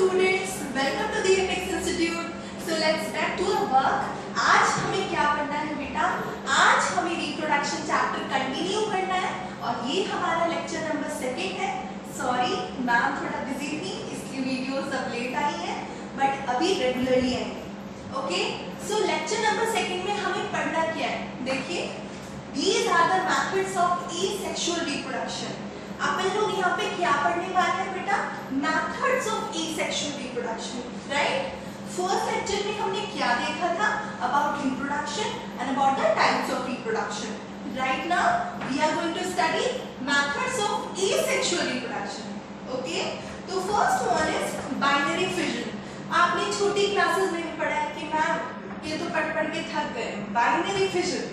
students, welcome to the Apex Institute. So let's back to our work. आज हमें क्या पढ़ना है बेटा? आज हमें रिप्रोडक्शन चैप्टर कंटिन्यू करना है और ये हमारा लेक्चर नंबर 2 है. सॉरी मैम थोड़ा बिजी थी इसलिए वीडियो सब लेट आई है बट अभी रेगुलरली आएंगे. ओके, सो लेक्चर नंबर 2 में हमें पढ़ना क्या है? देखिए, these are the methods of asexual reproduction. अपन लोग यहाँ पे क्या पढ़ने वाले हैं बेटा? Methods of asexual reproduction, right? First lecture में हमने क्या देखा था? About reproduction and about the types of reproduction. Right now we are going to study methods of asexual reproduction. Okay? तो first one is binary fission. आपने छोटी classes में भी पढ़ा है कि मैम ये तो पढ़ के थक गए. Binary fission.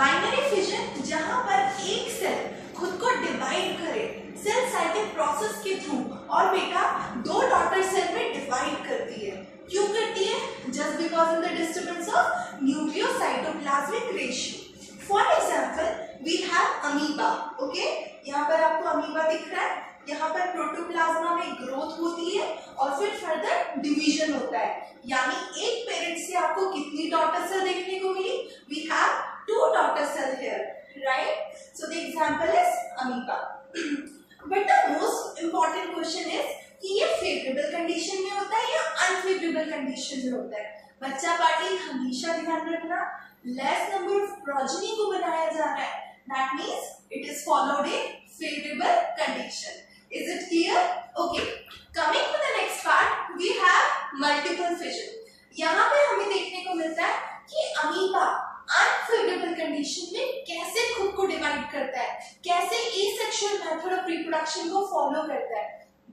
Binary fission जहाँ पर एक सेल खुद को डिवाइड करे सेल साइकिल प्रोसेस के थ्रू और बेटा दो डॉटर सेल में डिवाइड करती है. क्यों करती है? Just because in the disturbance of nucleocytoplasmic ratio. For example we have amoeba. Okay, यहाँ पर आपको अमीबा दिख रहा है. यहाँ पर प्रोटोप्लाज्मा में ग्रोथ होती है और फिर फर्दर डिवीजन होता है. यानी एक पेरेंट से आपको कितनी डॉटर सेल देखने को मिली? We have 2 daughter cell here, right? So the example is amoeba. But the most important question is कि ये favorable condition में होता है या unfavorable condition में होता है? बच्चा पार्टी हमेशा ध्यान रखना, less number of progeny को बनाया जा रहा है. That means it is followed in favorable condition. Is it clear? Okay. Coming to the next part, we have multiple fission. यहाँ पे हमें देखने को मिलता है कि अमीबा अनफेवरेबल कंडीशन में कैसे खुद को डिवाइड करता है, कैसे एसेक्सुअल मेथड ऑफ रिप्रोडक्शन को फॉलो करता है.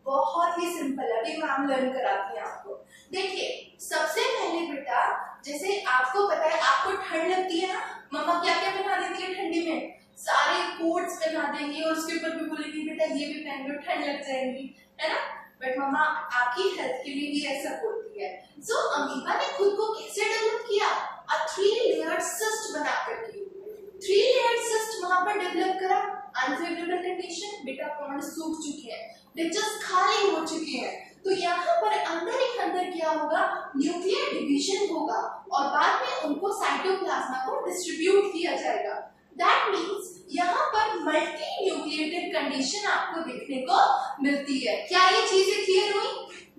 बहुत ही सिंपल है, अभी मैम लर्न कराती है आपको. देखिए, सबसे पहले बेटा जैसे आपको पता है आपको ठंड लगती है ना, मम्मा क्या क्या बना देती है ठंडी में? सारे कोट्स पहना देंगी और उसके ऊपर भी बोलेंगी बेटा ये भी पहन लो ठंड लग जाएगी, है ना? बट मम्मा आपकी हेल्थ के लिए भी ऐसा बोलती है. सो अमीबा ने खुद को कैसे डेवलप किया? A 3-layered cyst बना करके 3-layered cyst वहां पर डेवलप करा. अनफेवरेबल कंडीशन, बेटा पॉन्ड सूख चुके हैं, डिचेस खाली हो चुके हैं, तो यहाँ पर अंदर ही अंदर क्या होगा? न्यूक्लियर डिवीजन होगा और बाद में उनको साइटोप्लाज्मा को डिस्ट्रीब्यूट किया जाएगा. दैट मीन्स यहाँ पर मल्टी न्यूक्लिएटेड कंडीशन आपको देखने को मिलती है. क्या ये चीजें क्लियर हुई?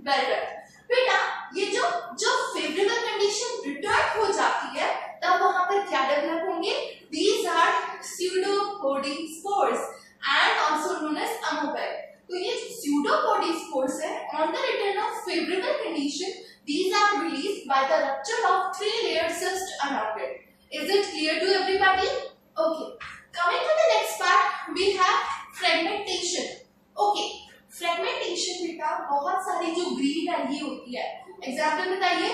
बेटर. बेटा ये जो फेवरेबल कंडीशन रिटर्न हो जाती है तब वहां पर क्या डेवलप होंगे? These are pseudopodiospores and also known as amoeba. तो ये pseudopodiospores है, on the return of favorable condition, these are released by the rupture of 3-layered cyst around it. Is it clear to everybody? Okay. Coming to the next part, we have fragmentation. Okay. Fragmentation बेटा बहुत सारी जो green algae होती है, example बताइए.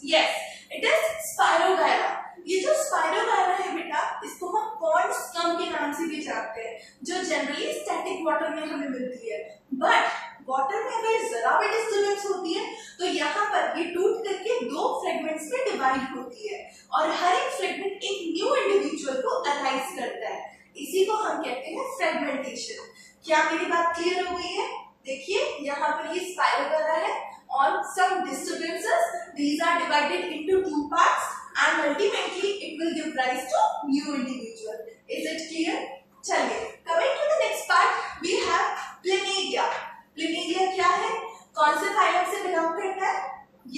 Yes, it is spirogyra. ये जो spirogyra है बेटा इसको हम पॉन्ड स्कम के नाम से भी जानते हैं, जो जनरली स्टैटिक वाटर में हमें मिलती है. बट वाटर में अगर जरा भी डिस्टर्बेंस होती है तो यहाँ पर ये टूट करके 2 फ्रेगमेंट्स में डिवाइड होती है और हर एक फ्रेगमेंट एक न्यू इंडिविजुअल को अराइज करता है. इसी को हम कहते हैं फ्रेगमेंटेशन. क्या मेरी बात क्लियर हो गई है? देखिए यहाँ पर ये स्पाइरोगायरा है और some disturbances, these are divided into 2 parts and ultimately it will give rise to new individual. Is it clear? चलिए, coming to the next part, we have Planaria. Planaria क्या है? कौन से फाइलम से बिलोंग करता है?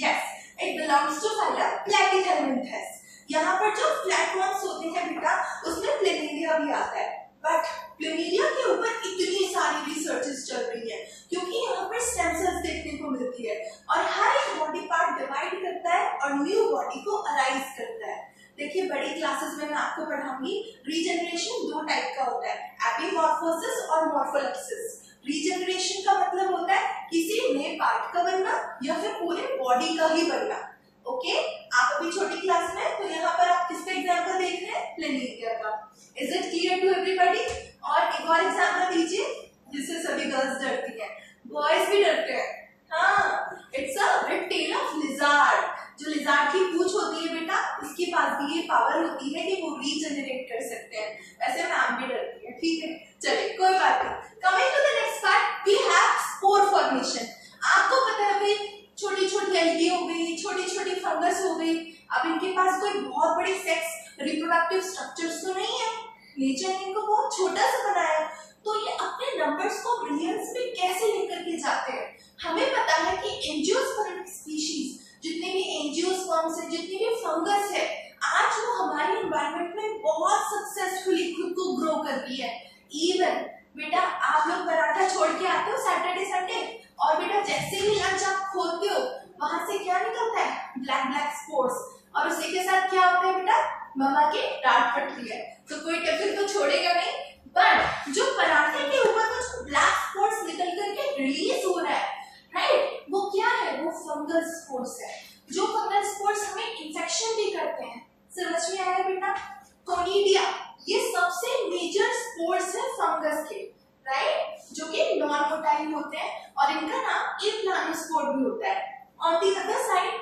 Yes, it belongs to phylum Platyhelminthes. यहाँ पर जो फ्लैटवर्म्स होते हैं बेटा उसमें प्लेनेरिया भी आता है. बट प्लेनेरिया के ऊपर इतनी सारी रिसर्चेस चल रही है क्योंकि यहाँ पर स्टेम सेल्स देखने को मिलती है और हर एक बॉडी पार्ट डिवाइड करता है और न्यू बॉडी को अराइज करता है. देखिए बड़ी क्लासेस में मैं आपको पढ़ाऊंगी. रीजनरेशन 2 टाइप का होता है, एपिमॉर्फोसिस और मॉर्फोलेप्सिस. रीजनरेशन का मतलब होता है किसी नए पार्ट का बनना या फिर पूरे बॉडी का ही बनना. ओके, आप अभी छोटी क्लास में तो यहाँ पर आप किसका एग्जांपल देख रहे हैं? प्लेनेरिया का. Is it clear to everybody? और एक और एग्जांपल दीजिए जिससे सभी गर्ल्स डरती हैं, बॉयज भी डरते हैं. हाँ, it's a red tell of lizard. जो लिजार्ड की पूंछ होती है बेटा इसके पास भी ये पावर होती है कि वो रीजनरेट कर सकते हैं. वैसे मैम भी डरती है. ठीक है, चलिए कोई बात नहीं. Coming to the next part, we have spore formation. आपको बड़े सेक्स रिप्रोडक्टिव स्ट्रक्चर्स तो नहीं है, नेचर ने इनको बहुत छोटा सा बनाया। तो ये अपने नंबर्स को बिलियंस में कैसे लेकर के जाते हैं? हमें पता है कि एंजियोस्पर्मिक स्पीशीज, जितने भी एंजियोस्पर्म्स है, जितनी भी फंगस है, आज वो हमारे एनवायरनमेंट में बहुत सक्सेसफुली खुद को ग्रो करती है। इवन बेटा आप लोग पराठा छोड़ के आते हो सैटरडे संडे, और बेटा जैसे ही लंच आप खोलते हो वहां से क्या निकलता है? ब्लैक ब्लैक स्पोर्स, और उसी के साथ क्या होता है बेटा? मम्मा की डांट पड़ती है। तो कोई टिफिन तो छोड़ेगा नहीं, बट जो पराठे के ऊपर कुछ ब्लैक स्पॉट्स निकल करके रिलीज हो रहा है, राइट, वो क्या है? वो फंगल स्पॉट्स है। जो फंगल स्पॉट्स हमें इन्फेक्शन भी करते हैं। समझ में आया बेटा? कोनिडिया ये सबसे मेजर स्पॉट्स है फंगस के, राइट, जो कि नॉन मोटाइल होते हैं और इनका नाम इम्प्लानोस्पोर भी होता है। On the other side,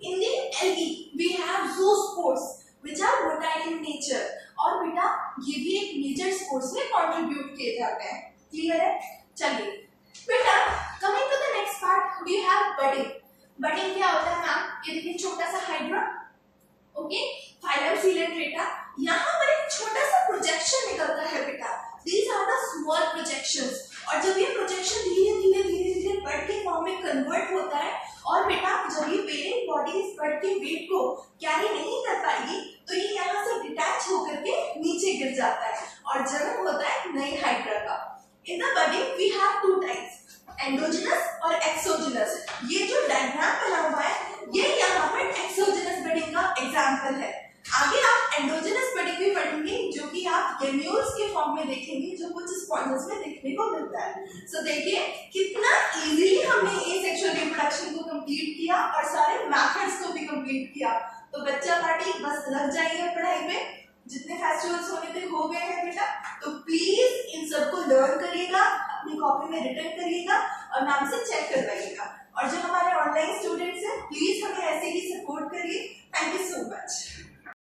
in the algae, we have zoospores, which are motile in nature. और बेटा ये भी एक मेजर स्पोर्स में कंट्रीब्यूट किए जाते हैं। क्लियर है? चलिए बेटा, coming to the next part, we have budding. Budding क्या होता है मैम? ये देखिए छोटा सा हाइड्रा, ओके, फाइलम सीलेंट्रेटा, यहाँ पर एक छोटा सा प्रोजेक्शन निकलता है बेटा। These are the small projections, और जब ये प्रोजेक्शन धीरे धीरे धीरे धीरे बड के फॉर्म में कन्वर्ट होता है, और बेटा जब ये पेरेंट बॉडी इस बड के वेट को कैरी नहीं कर पाएगी तो ये यहाँ से डिटैच होकर के नीचे गिर जाता है और जन्म होता है नई हाइड्रा का। In the budding we have two types, endogenous और एक्सोजिनस। ये जो डायग्राम बना हुआ है ये यहाँ पर एक्सोजिनस बडिंग का एग्जाम्पल है। आगे आप एंडोजिनस बडिंग भी पढ़ेंगे जो कि आप गेम्यूल्स के फॉर्म में देखेंगे, जो कुछ स्पॉन्जेस में देखने को मिलता है। सो देखिए कितना इजीली हमने एसेक्सुअल रिप्रोडक्शन को कंप्लीट किया और सारे मेथड्स को भी कंप्लीट किया। तो बच्चा पार्टी बस लग जाइए पढ़ाई में, जितने फेस्टिवल्स होने थे हो गए हैं बेटा। तो